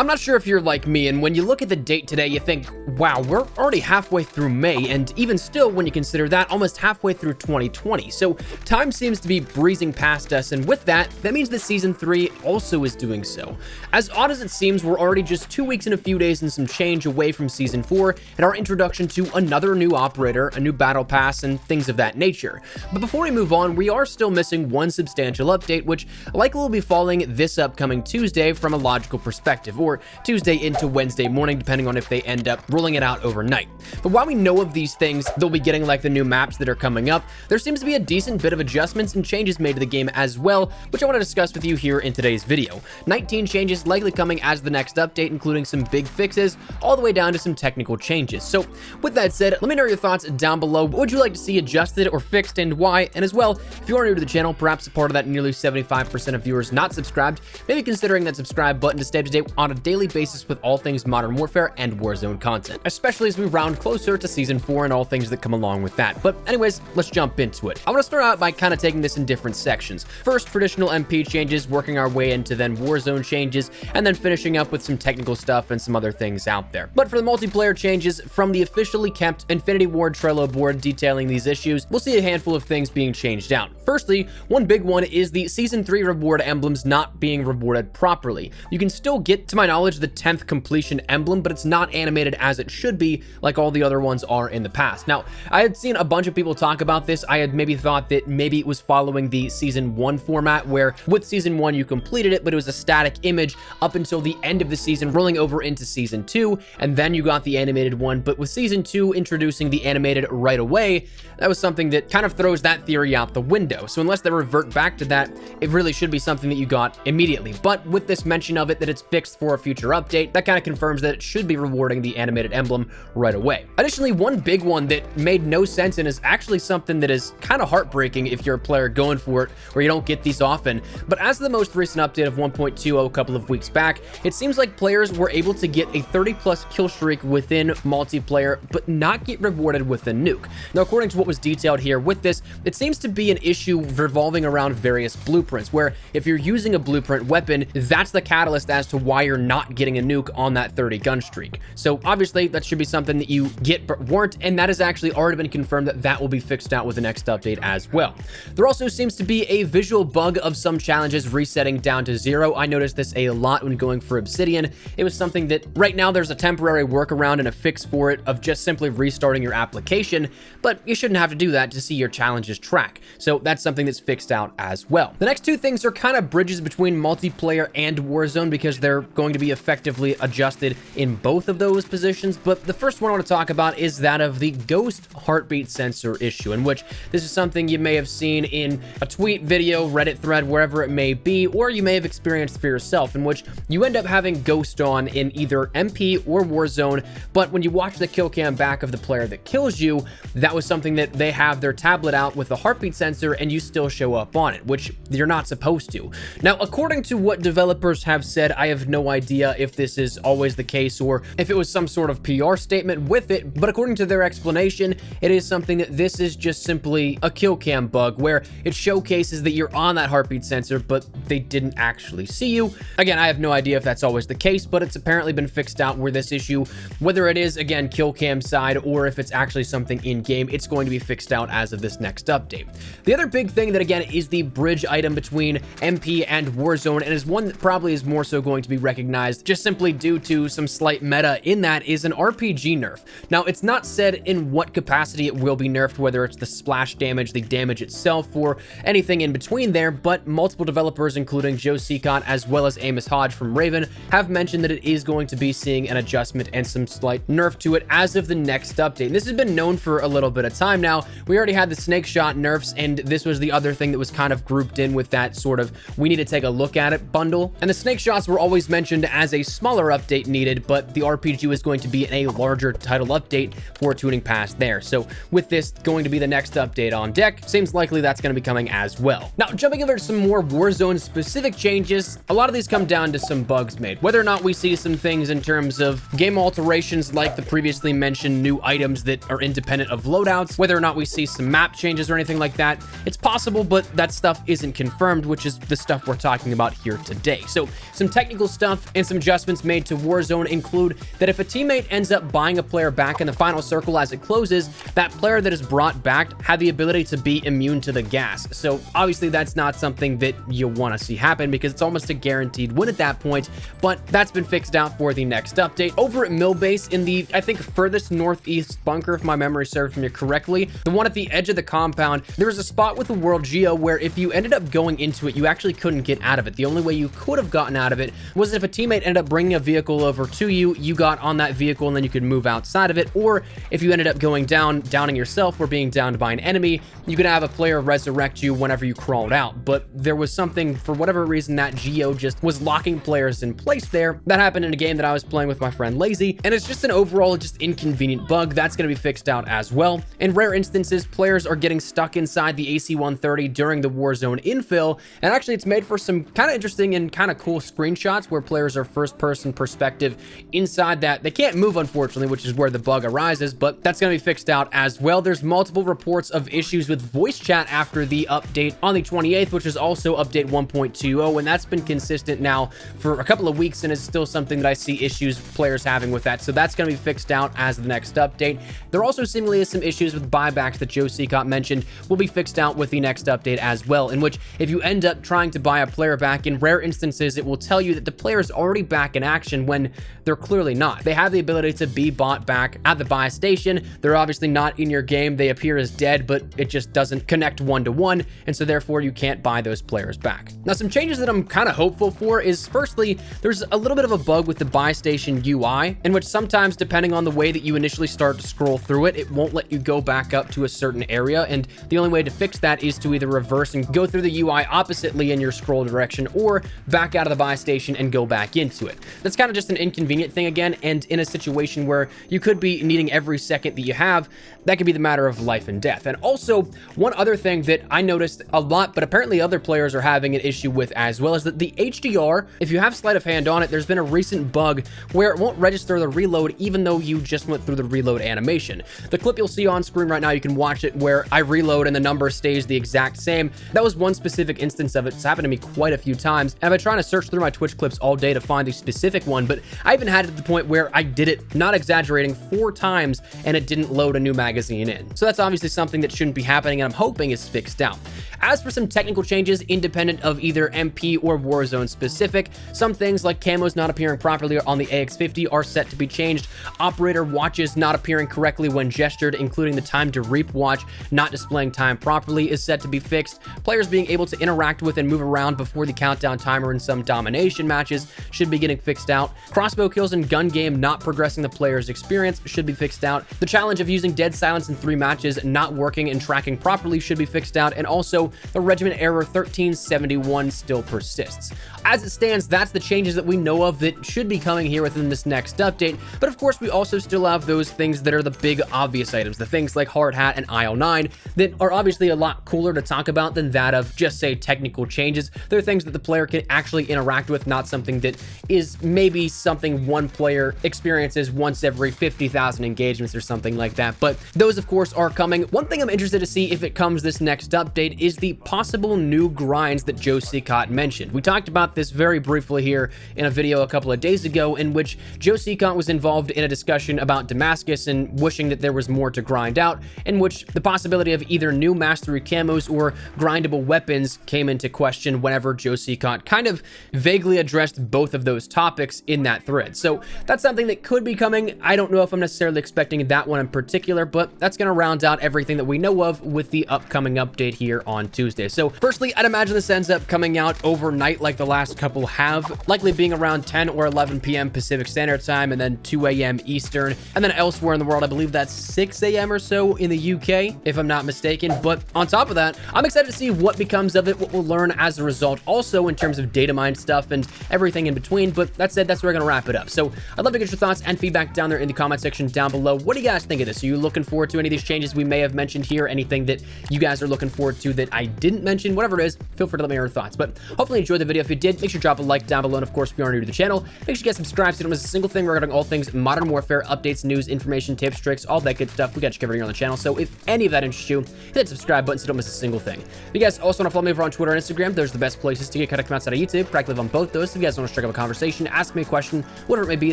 I'm not sure if you're like me, and when you look at the date today, you think, wow, we're already halfway through May, and even still, when you consider that, almost halfway through 2020. So time seems to be breezing past us, and with that means that Season 3 also is doing so. As odd as it seems, we're already just 2 weeks and a few days and some change away from Season 4 and our introduction to another new operator, a new battle pass, and things of that nature. But before we move on, we are still missing one substantial update, which likely will be falling this upcoming Tuesday from a logical perspective, or Tuesday into Wednesday morning, depending on if they end up rolling it out overnight. But while we know of these things, they'll be getting like the new maps that are coming up, there seems to be a decent bit of adjustments and changes made to the game as well, which I want to discuss with you here in today's video. 19 changes likely coming as the next update, including some big fixes, all the way down to some technical changes. So with that said, let me know your thoughts down below. What would you like to see adjusted or fixed and why? And as well, if you are new to the channel, perhaps a part of that nearly 75% of viewers not subscribed, maybe considering that subscribe button to stay up to date on a daily basis with all things Modern Warfare and Warzone content, especially as we round closer to Season 4 and all things that come along with that. But anyways, let's jump into it. I want to start out by kind of taking this in different sections. First, traditional MP changes, working our way into then Warzone changes, and then finishing up with some technical stuff and some other things out there. But for the multiplayer changes, from the officially kept Infinity Ward Trello board detailing these issues, we'll see a handful of things being changed out. Firstly, one big one is the Season 3 reward emblems not being rewarded properly. You can still get, to my knowledge, the 10th completion emblem, but it's not animated as it should be like all the other ones are in the past. Now, I had seen a bunch of people talk about this. I had maybe thought that maybe it was following the Season 1 format, where with Season 1 you completed it, but it was a static image up until the end of the season, rolling over into Season 2, and then you got the animated one. But with Season 2 introducing the animated right away, that was something that kind of throws that theory out the window. So unless they revert back to that, it really should be something that you got immediately. But with this mention of it that it's fixed for a future update, that kind of confirms that it should be rewarding the animated emblem right away. Additionally, one big one that made no sense and is actually something that is kind of heartbreaking if you're a player going for it, where you don't get these often, but as the most recent update of 1.20 a couple of weeks back, it seems like players were able to get a 30+ kill streak within multiplayer, but not get rewarded with a nuke. Now, according to what was detailed here with this, it seems to be an issue revolving around various blueprints, where if you're using a blueprint weapon, that's the catalyst as to why you're not getting a nuke on that 30 gun streak. So obviously that should be something that you get but weren't, and that has actually already been confirmed that that will be fixed out with the next update as well. There also seems to be a visual bug of some challenges resetting down to 0. I noticed this a lot when going for Obsidian. It was something that right now there's a temporary workaround and a fix for it of just simply restarting your application, but you shouldn't have to do that to see your challenges track. So that's something that's fixed out as well. The next two things are kind of bridges between multiplayer and Warzone, because they're going to be effectively adjusted in both of those positions. But the first one I want to talk about is that of the ghost heartbeat sensor issue, in which this is something you may have seen in a tweet, video, Reddit thread, wherever it may be, or you may have experienced for yourself, in which you end up having ghost on in either MP or Warzone, but when you watch the kill cam back of the player that kills you, that was something that they have their tablet out with a heartbeat sensor and you still show up on it, which you're not supposed to. Now, according to what developers have said, I have no idea if this is always the case or if it was some sort of PR statement with it, but according to their explanation, it is something that this is just simply a kill cam bug where it showcases that you're on that heartbeat sensor, but they didn't actually see you. Again, I have no idea if that's always the case, but it's apparently been fixed out where this issue, whether it is, again, kill cam side or if it's actually something in game, it's going to be fixed out as of this next update. The other big thing that, again, is the bridge item between MP and Warzone, and is one that probably is more so going to be recognized just simply due to some slight meta in that, is an RPG nerf. Now, it's not said in what capacity it will be nerfed, whether it's the splash damage, the damage itself, or anything in between there, but multiple developers, including Joe Seacott as well as Amos Hodge from Raven, have mentioned that it is going to be seeing an adjustment and some slight nerf to it as of the next update. And this has been known for a little bit of time now. We already had the snake shot nerfs, and this was the other thing that was kind of grouped in with that sort of we need to take a look at it bundle. And the snake shots were always mentioned as a smaller update needed, but the RPG is going to be in a larger title update for tuning past there. So with this going to be the next update on deck, seems likely that's going to be coming as well. Now, jumping over to some more Warzone specific changes, a lot of these come down to some bugs made. Whether or not we see some things in terms of game alterations like the previously mentioned new items that are independent of loadouts, whether or not we see some map changes or anything like that, it's possible, but that stuff isn't confirmed, which is the stuff we're talking about here today. So some technical stuff And some adjustments made to Warzone include that if a teammate ends up buying a player back in the final circle as it closes, that player that is brought back had the ability to be immune to the gas. So obviously that's not something that you want to see happen because it's almost a guaranteed win at that point, but that's been fixed out for the next update. Over at Mill Base in the, I think, furthest northeast bunker, if my memory serves me correctly, the one at the edge of the compound, there was a spot with the world geo where if you ended up going into it, you actually couldn't get out of it. The only way you could have gotten out of it was if a teammate ended up bringing a vehicle over to you, you got on that vehicle and then you could move outside of it, or if you ended up going down, downing yourself or being downed by an enemy, you could have a player resurrect you whenever you crawled out. But there was something, for whatever reason, that geo just was locking players in place there. That happened in a game that I was playing with my friend Lazy, and it's just an overall just inconvenient bug. That's going to be fixed out as well. In rare instances, players are getting stuck inside the AC-130 during the Warzone infill, and actually it's made for some kind of interesting and kind of cool screenshots where players are first-person perspective inside that. They can't move, unfortunately, which is where the bug arises, but that's going to be fixed out as well. There's multiple reports of issues with voice chat after the update on the 28th, which is also update 1.20, and that's been consistent now for a couple of weeks, and it's still something that I see issues players having with that. So that's going to be fixed out as the next update. There also seemingly is some issues with buybacks that Joe Seacott mentioned will be fixed out with the next update as well, in which if you end up trying to buy a player back, in rare instances, it will tell you that the player is already back in action when they're clearly not. They have the ability to be bought back at the buy station. They're obviously not in your game. They appear as dead, but it just doesn't connect one-to-one, and so therefore you can't buy those players back. Now, some changes that I'm kind of hopeful for is, firstly, there's a little bit of a bug with the buy station UI, in which sometimes, depending on the way that you initially start to scroll through it, it won't let you go back up to a certain area, and the only way to fix that is to either reverse and go through the UI oppositely in your scroll direction, or back out of the buy station and go back into it. That's kind of just an inconvenient thing again, and in a situation where you could be needing every second that you have, that could be the matter of life and death. And also, one other thing that I noticed a lot, but apparently other players are having an issue with as well, is that the HDR, if you have sleight of hand on it, there's been a recent bug where it won't register the reload even though you just went through the reload animation. The clip you'll see on screen right now, you can watch it where I reload and the number stays the exact same. That was one specific instance of it. It's happened to me quite a few times. I've been trying to search through my Twitch clips all day to find a specific one, but I even had it to the point where I did it, not exaggerating, 4 times and it didn't load a new magazine in. So that's obviously something that shouldn't be happening, and I'm hoping is fixed out. As for some technical changes independent of either MP or Warzone specific, some things like camos not appearing properly on the AX50 are set to be changed. Operator watches not appearing correctly when gestured, including the time to reap watch not displaying time properly, is set to be fixed. Players being able to interact with and move around before the countdown timer in some domination matches should be getting fixed out. Crossbow kills and gun game not progressing the player's experience should be fixed out. The challenge of using dead silence in 3 matches not working and tracking properly should be fixed out, and also the regiment error 1371 still persists. As it stands, that's the changes that we know of that should be coming here within this next update, but of course we also still have those things that are the big obvious items, the things like Hard Hat and Aisle 9 that are obviously a lot cooler to talk about than that of just, say, technical changes. They're things that the player can actually interact with, not something that is maybe something one player experiences once every 50,000 engagements or something like that, but those of course are coming. One thing I'm interested to see if it comes this next update is the possible new grinds that Joe Seacott mentioned. We talked about this very briefly here in a video a couple of days ago, in which Joe Seacott was involved in a discussion about Damascus and wishing that there was more to grind out, in which the possibility of either new mastery camos or grindable weapons came into question whenever Joe Seacott kind of vaguely addressed both of those topics in that thread. So that's something that could be coming. I don't know if I'm necessarily expecting that one in particular, but that's going to round out everything that we know of with the upcoming update here on Tuesday. So firstly, I'd imagine this ends up coming out overnight like the last couple have, likely being around 10 or 11 p.m. Pacific Standard Time and then 2 a.m. Eastern, and then elsewhere in the world, I believe that's 6 a.m. or so in the UK, if I'm not mistaken. But on top of that, I'm excited to see what becomes of it, what we'll learn as a result, also in terms of data mine stuff and everything in between. But that said, that's where we're going to wrap it up. So I'd love to get your thoughts and feedback down there in the comment section down below. What do you guys think of this? Are you looking forward to any of these changes we may have mentioned here? Anything that you guys are looking forward to that I didn't mention, whatever it is, feel free to let me know your thoughts. But hopefully you enjoyed the video. If you did, make sure to drop a like down below. And of course, if you are new to the channel, make sure you get subscribed so you don't miss a single thing regarding all things Modern Warfare, updates, news, information, tips, tricks, all that good stuff. We got you covered here on the channel. So if any of that interests you, hit that subscribe button so you don't miss a single thing. If you guys also want to follow me over on Twitter and Instagram, those are the best places to get content from outside of YouTube. Practically live on both those. If you guys want to strike up a conversation, ask me a question, whatever it may be,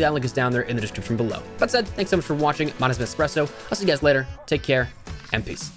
that link is down there in the description below. That said, thanks so much for watching. My name is Espresso. I'll see you guys later. Take care and peace.